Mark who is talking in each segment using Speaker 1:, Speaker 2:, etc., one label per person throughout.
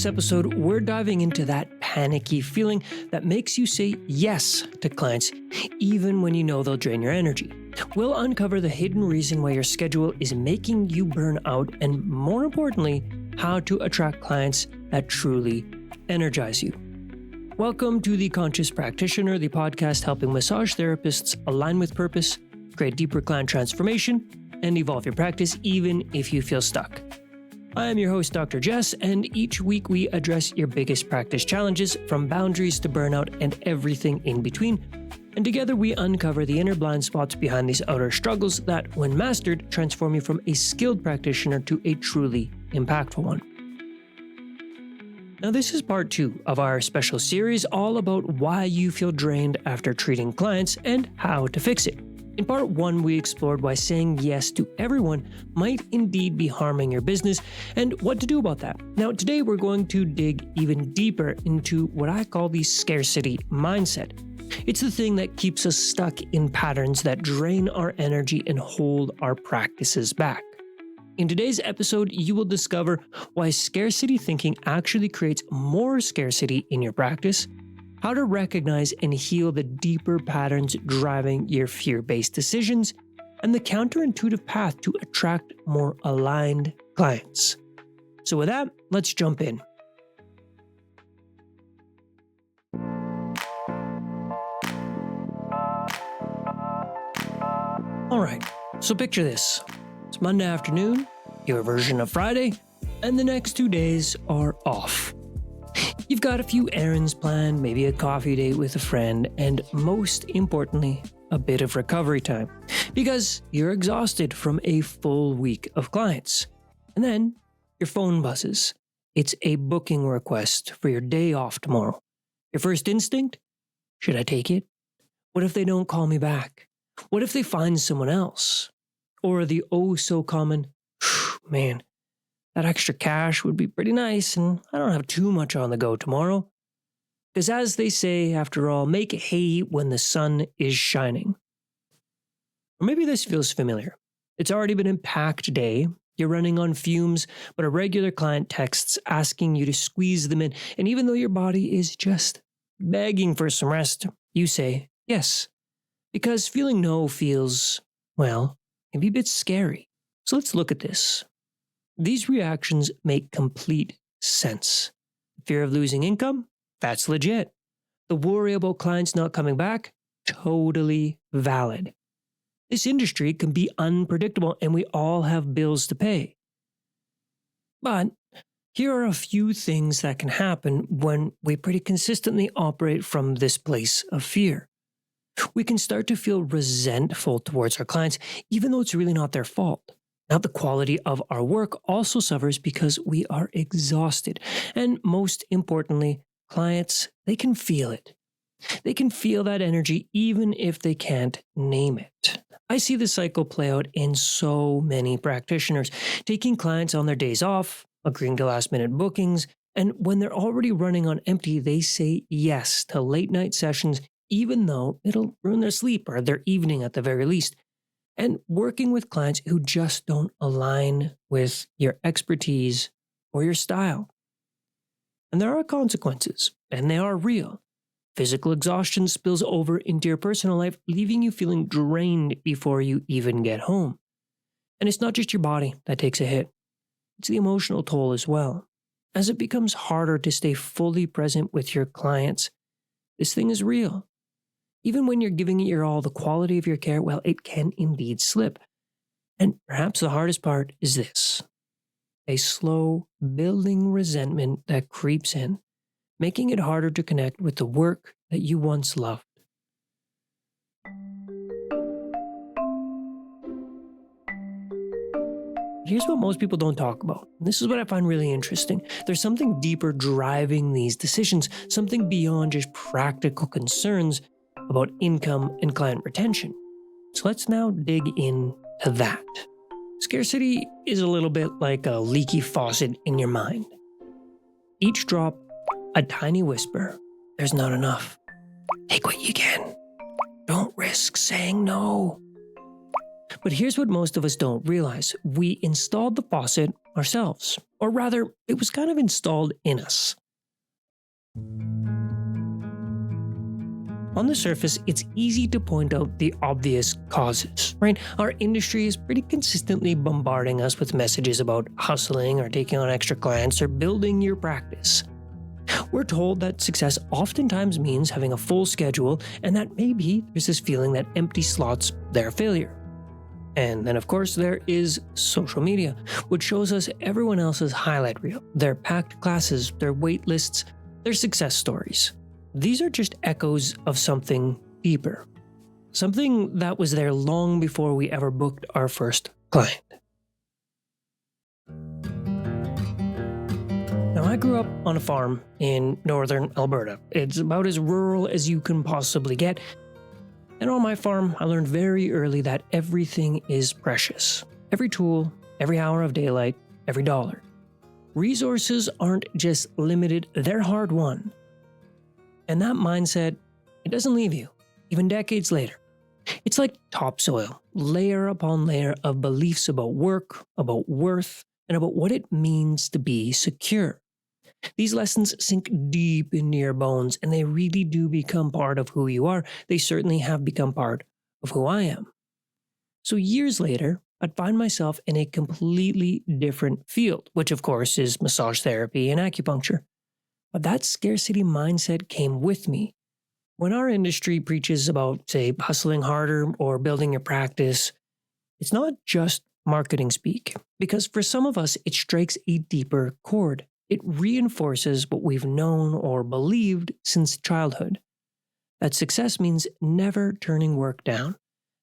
Speaker 1: this episode, we're diving into that panicky feeling that makes you say yes to clients, even when you know they'll drain your energy. We'll uncover the hidden reason why your schedule is making you burn out, and more importantly, how to attract clients that truly energize you. Welcome to The Conscious Practitioner, the podcast helping massage therapists align with purpose, create deeper client transformation, and evolve your practice even if you feel stuck. I am your host, Dr. Jess, and each week we address your biggest practice challenges, from boundaries to burnout and everything in between. And together we uncover the inner blind spots behind these outer struggles that, when mastered, transform you from a skilled practitioner to a truly impactful one. Now, this is part 2 of our special series all about why you feel drained after treating clients and how to fix it. In part 1, we explored why saying yes to everyone might indeed be harming your business and what to do about that. Now, today we're going to dig even deeper into what I call the scarcity mindset. It's the thing that keeps us stuck in patterns that drain our energy and hold our practices back. In today's episode, you will discover why scarcity thinking actually creates more scarcity in your practice, how to recognize and heal the deeper patterns driving your fear-based decisions, and the counterintuitive path to attract more aligned clients. So with that, let's jump in. Alright, so picture this. It's Monday afternoon, your version of Friday, and the next 2 days are off. You've got a few errands planned, maybe a coffee date with a friend, and most importantly, a bit of recovery time, because you're exhausted from a full week of clients. And then your phone buzzes. It's a booking request for your day off tomorrow. Your first instinct? Should I take it? What if they don't call me back? What if they find someone else? Or the oh so common, man, that extra cash would be pretty nice, and I don't have too much on the go tomorrow. Because as they say, after all, make hay when the sun is shining. Or maybe this feels familiar. It's already been a packed day, you're running on fumes, but a regular client texts asking you to squeeze them in, and even though your body is just begging for some rest, you say yes. Because feeling no feels, well, maybe a bit scary. So let's look at this. These reactions make complete sense. Fear of losing income? That's legit. The worry about clients not coming back? Totally valid. This industry can be unpredictable and we all have bills to pay. But here are a few things that can happen when we pretty consistently operate from this place of fear. We can start to feel resentful towards our clients, even though it's really not their fault. Now, the quality of our work also suffers because we are exhausted. And most importantly, clients, they can feel it. They can feel that energy even if they can't name it. I see this cycle play out in so many practitioners, taking clients on their days off, agreeing to last-minute bookings, and when they're already running on empty, they say yes to late-night sessions, even though it'll ruin their sleep or their evening at the very least. And working with clients who just don't align with your expertise or your style. And there are consequences, and they are real. Physical exhaustion spills over into your personal life, leaving you feeling drained before you even get home. And it's not just your body that takes a hit. It's the emotional toll as well. As it becomes harder to stay fully present with your clients, this thing is real. Even when you're giving it your all, the quality of your care, well, it can indeed slip. And perhaps the hardest part is this: a slow building resentment that creeps in, making it harder to connect with the work that you once loved. Here's what most people don't talk about. This is what I find really interesting. There's something deeper driving these decisions, something beyond just practical concerns about income and client retention. So let's now dig into that. Scarcity is a little bit like a leaky faucet in your mind. Each drop, a tiny whisper, there's not enough. Take what you can. Don't risk saying no. But here's what most of us don't realize. We installed the faucet ourselves, Or rather, it was kind of installed in us. On the surface, it's easy to point out the obvious causes, right? Our industry is pretty consistently bombarding us with messages about hustling or taking on extra clients or building your practice. We're told that success oftentimes means having a full schedule, and that maybe there's this feeling that empty slots, they're failure. And then, of course, there is social media, which shows us everyone else's highlight reel, their packed classes, their wait lists, their success stories. These are just echoes of something deeper, something that was there long before we ever booked our first client. Now, I grew up on a farm in northern Alberta. It's about as rural as you can possibly get. And on my farm, I learned very early that everything is precious. Every tool, every hour of daylight, every dollar. Resources aren't just limited, they're hard won. And that mindset, it doesn't leave you, even decades later. It's like topsoil, layer upon layer of beliefs about work, about worth, and about what it means to be secure. These lessons sink deep into your bones, and they really do become part of who you are. They certainly have become part of who I am. So years later, I'd find myself in a completely different field, which of course is massage therapy and acupuncture. But that scarcity mindset came with me. When our industry preaches about, say, hustling harder or building your practice, it's not just marketing speak, because for some of us, it strikes a deeper chord. It reinforces what we've known or believed since childhood. That success means never turning work down.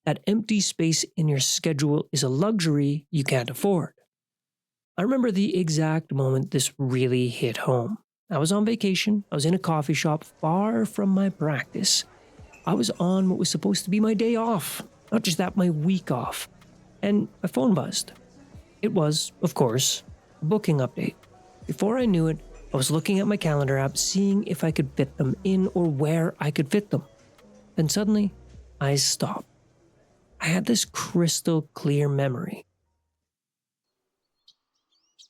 Speaker 1: That empty space in your schedule is a luxury you can't afford. I remember the exact moment this really hit home. I was on vacation. I was in a coffee shop far from my practice. I was on what was supposed to be my day off, not just that, my week off. And my phone buzzed. It was, of course, a booking update. Before I knew it, I was looking at my calendar app, seeing if I could fit them in or where I could fit them. Then suddenly, I stopped. I had this crystal clear memory.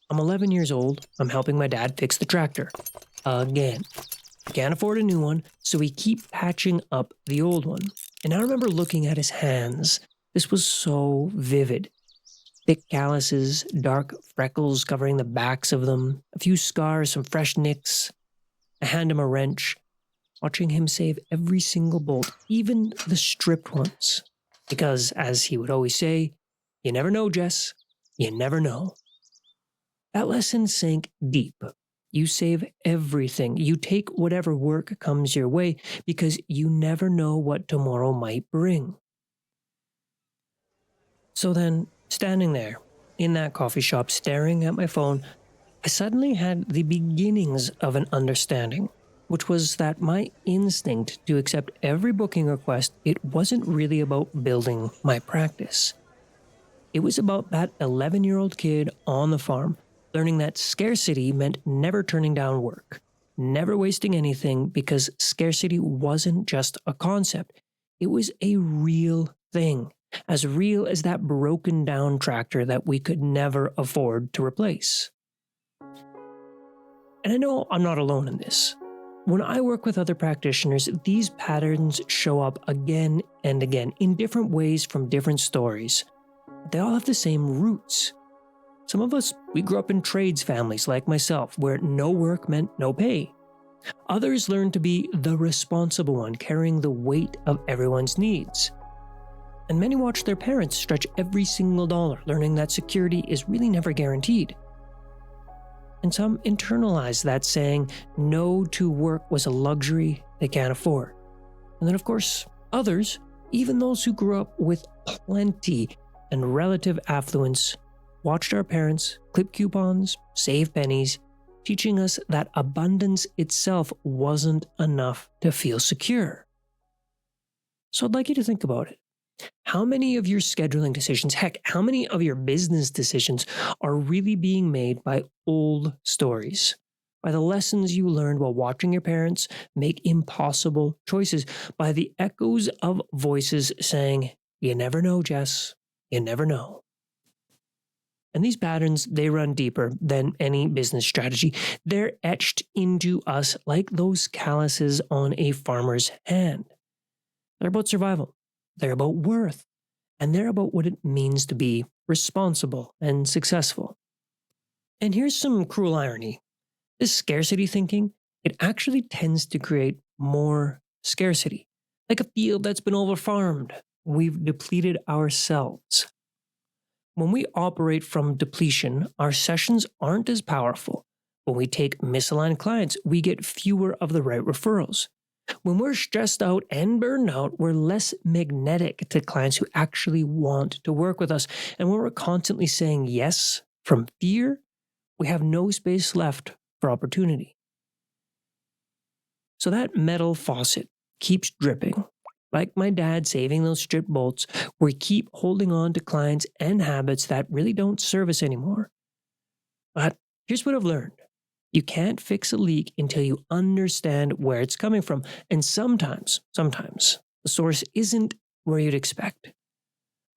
Speaker 1: I'm 11 years old. I'm helping my dad fix the tractor. Again. He can't afford a new one, so we keep patching up the old one. And I remember looking at his hands. This was so vivid. Thick calluses, dark freckles covering the backs of them, a few scars, some fresh nicks. I hand him a wrench, watching him save every single bolt, even the stripped ones. Because, as he would always say, you never know, Jess. You never know. That lesson sank deep. You save everything. You take whatever work comes your way because you never know what tomorrow might bring. So then, standing there, in that coffee shop, staring at my phone, I suddenly had the beginnings of an understanding, which was that my instinct to accept every booking request, it wasn't really about building my practice. It was about that 11-year-old kid on the farm, learning that scarcity meant never turning down work, never wasting anything, because scarcity wasn't just a concept. It was a real thing, as real as that broken down tractor that we could never afford to replace. And I know I'm not alone in this. When I work with other practitioners, these patterns show up again and again in different ways from different stories. But they all have the same roots. Some of us, we grew up in trades families like myself, where no work meant no pay. Others learned to be the responsible one, carrying the weight of everyone's needs. And many watched their parents stretch every single dollar, learning that security is really never guaranteed. And some internalized that, saying no to work was a luxury they can't afford. And then, of course, others, even those who grew up with plenty and relative affluence, watched our parents clip coupons, save pennies, teaching us that abundance itself wasn't enough to feel secure. So I'd like you to think about it. How many of your scheduling decisions, heck, how many of your business decisions are really being made by old stories? By the lessons you learned while watching your parents make impossible choices, by the echoes of voices saying, you never know, Jess, you never know. And these patterns, they run deeper than any business strategy. They're etched into us like those calluses on a farmer's hand. They're about survival. They're about worth. And they're about what it means to be responsible and successful. And here's some cruel irony. This scarcity thinking, it actually tends to create more scarcity. Like a field that's been overfarmed. We've depleted ourselves. When we operate from depletion, our sessions aren't as powerful. When we take misaligned clients, we get fewer of the right referrals. When we're stressed out and burned out, we're less magnetic to clients who actually want to work with us. And when we're constantly saying yes from fear, we have no space left for opportunity. So that metal faucet keeps dripping. Like my dad saving those strip bolts, we keep holding on to clients and habits that really don't serve us anymore. But here's what I've learned. You can't fix a leak until you understand where it's coming from. And sometimes, the source isn't where you'd expect.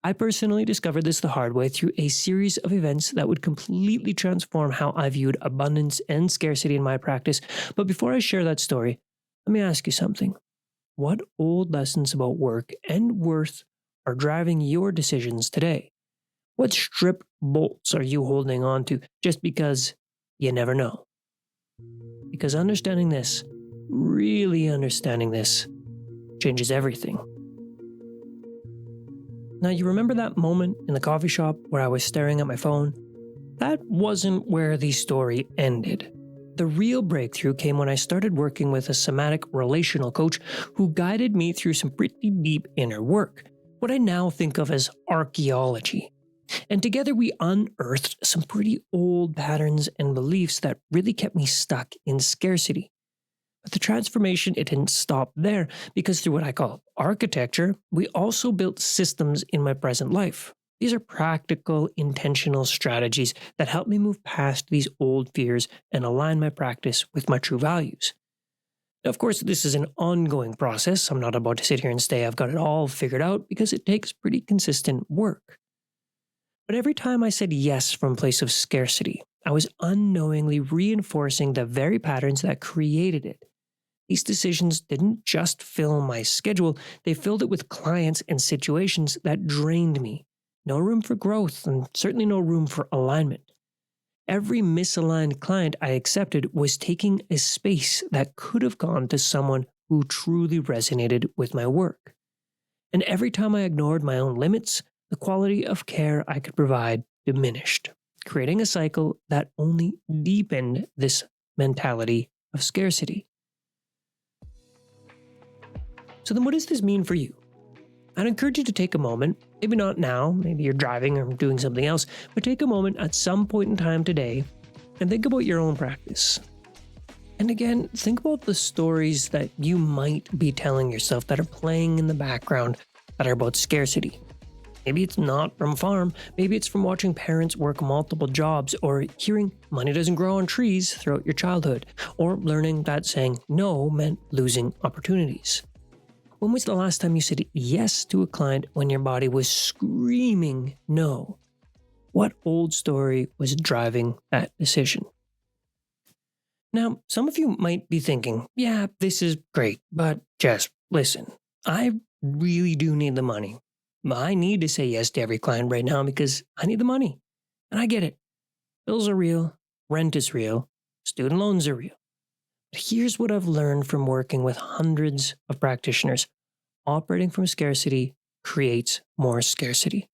Speaker 1: I personally discovered this the hard way through a series of events that would completely transform how I viewed abundance and scarcity in my practice. But before I share that story, let me ask you something. What old lessons about work and worth are driving your decisions today? What strip bolts are you holding on to just because you never know? Because understanding this, really understanding this, changes everything. Now, you remember that moment in the coffee shop where I was staring at my phone? That wasn't where the story ended. The real breakthrough came when I started working with a somatic relational coach who guided me through some pretty deep inner work, what I now think of as archaeology. And together we unearthed some pretty old patterns and beliefs that really kept me stuck in scarcity. But the transformation, it didn't stop there, because through what I call architecture, we also built systems in my present life. These are practical, intentional strategies that help me move past these old fears and align my practice with my true values. Now, of course, this is an ongoing process. I'm not about to sit here and say I've got it all figured out, because it takes pretty consistent work. But every time I said yes from a place of scarcity, I was unknowingly reinforcing the very patterns that created it. These decisions didn't just fill my schedule, they filled it with clients and situations that drained me. No room for growth, and certainly no room for alignment. Every misaligned client I accepted was taking a space that could have gone to someone who truly resonated with my work. And every time I ignored my own limits, the quality of care I could provide diminished, creating a cycle that only deepened this mentality of scarcity. So then what does this mean for you? I'd encourage you to take a moment, maybe not now, maybe you're driving or doing something else, but take a moment at some point in time today and think about your own practice. And again, think about the stories that you might be telling yourself that are playing in the background that are about scarcity. Maybe it's not from a farm, maybe it's from watching parents work multiple jobs, or hearing money doesn't grow on trees throughout your childhood, or learning that saying no meant losing opportunities. When was the last time you said yes to a client when your body was screaming no? What old story was driving that decision? Now, some of you might be thinking, yeah, this is great, but Jess, listen, I really do need the money. I need to say yes to every client right now because I need the money. And I get it. Bills are real, rent is real, student loans are real. But here's what I've learned from working with hundreds of practitioners. Operating from scarcity creates more scarcity.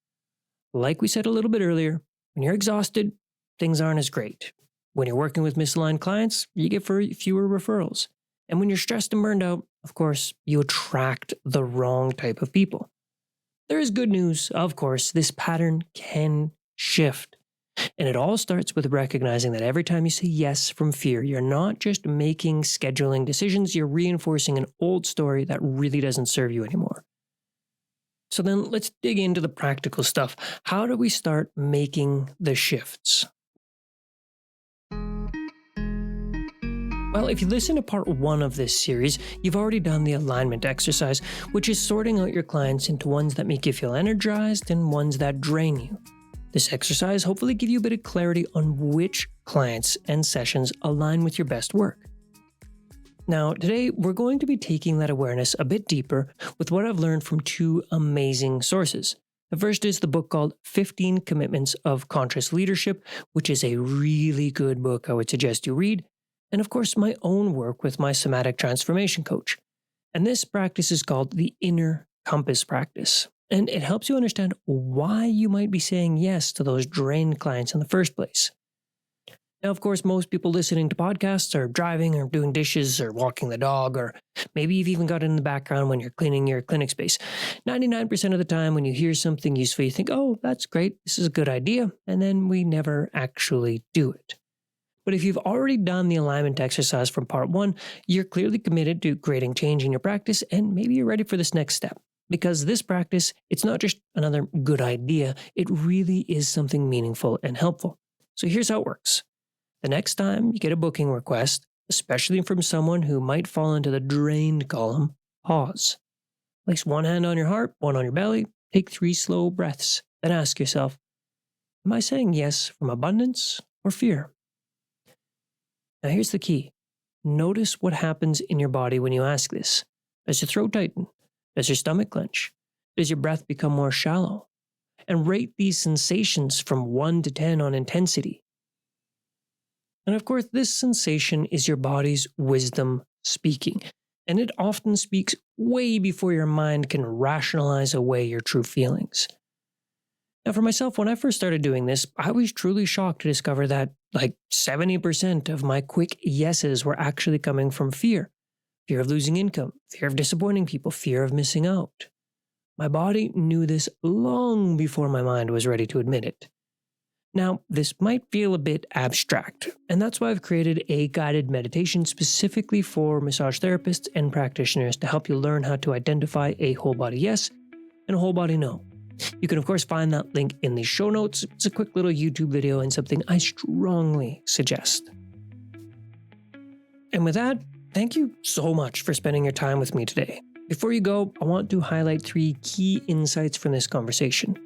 Speaker 1: Like we said a little bit earlier, when you're exhausted, things aren't as great. When you're working with misaligned clients, you get fewer referrals. And when you're stressed and burned out, of course, you attract the wrong type of people. There is good news, of course, this pattern can shift. And it all starts with recognizing that every time you say yes from fear, you're not just making scheduling decisions, you're reinforcing an old story that really doesn't serve you anymore. So then let's dig into the practical stuff. How do we start making the shifts? Well, if you listen to part 1 of this series, you've already done the alignment exercise, which is sorting out your clients into ones that make you feel energized and ones that drain you. This exercise hopefully give you a bit of clarity on which clients and sessions align with your best work. Now, today we're going to be taking that awareness a bit deeper with what I've learned from two amazing sources. The first is the book called 15 Commitments of Conscious Leadership, which is a really good book I would suggest you read. And of course, my own work with my somatic transformation coach. And this practice is called the Inner Compass Practice. And it helps you understand why you might be saying yes to those drained clients in the first place. Now, of course, most people listening to podcasts are driving or doing dishes or walking the dog, or maybe you've even got it in the background when you're cleaning your clinic space. 99% of the time when you hear something useful, you think, oh, that's great, this is a good idea, and then we never actually do it. But if you've already done the alignment exercise from part 1, you're clearly committed to creating change in your practice, and maybe you're ready for this next step. Because this practice, it's not just another good idea, it really is something meaningful and helpful. So here's how it works. The next time you get a booking request, especially from someone who might fall into the drained column, pause. Place one hand on your heart, one on your belly, take 3 slow breaths, then ask yourself, am I saying yes from abundance or fear? Now here's the key. Notice what happens in your body when you ask this. Does your throat tighten? Does your stomach clench? Does your breath become more shallow? And rate these sensations from 1 to 10 on intensity. And of course, this sensation is your body's wisdom speaking, and it often speaks way before your mind can rationalize away your true feelings. Now, for myself, when I first started doing this, I was truly shocked to discover that 70% of my quick yeses were actually coming from fear. Fear of losing income, fear of disappointing people, fear of missing out. My body knew this long before my mind was ready to admit it. Now, this might feel a bit abstract, and that's why I've created a guided meditation specifically for massage therapists and practitioners to help you learn how to identify a whole body yes and a whole body no. You can, of course, find that link in the show notes. It's a quick little YouTube video and something I strongly suggest. And with that, thank you so much for spending your time with me today. Before you go, I want to highlight 3 key insights from this conversation.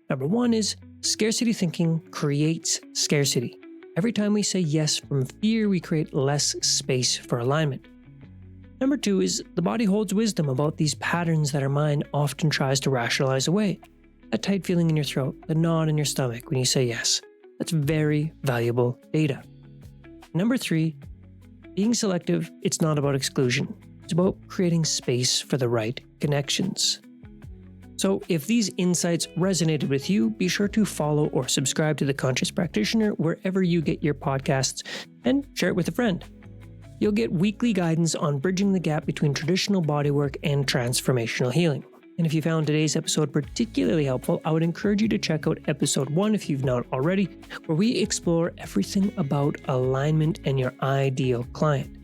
Speaker 1: Number 1 is scarcity thinking creates scarcity. Every time we say yes from fear, we create less space for alignment. Number 2 is the body holds wisdom about these patterns that our mind often tries to rationalize away. That tight feeling in your throat, the knot in your stomach when you say yes. That's very valuable data. Number 3, being selective, it's not about exclusion. It's about creating space for the right connections. So if these insights resonated with you, be sure to follow or subscribe to The Conscious Practitioner wherever you get your podcasts and share it with a friend. You'll get weekly guidance on bridging the gap between traditional bodywork and transformational healing. And if you found today's episode particularly helpful, I would encourage you to check out episode 1 if you've not already, where we explore everything about alignment and your ideal client.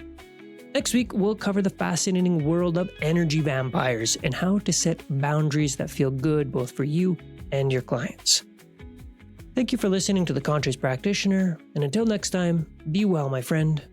Speaker 1: Next week, we'll cover the fascinating world of energy vampires and how to set boundaries that feel good both for you and your clients. Thank you for listening to The Conscious Practitioner, and until next time, be well, my friend.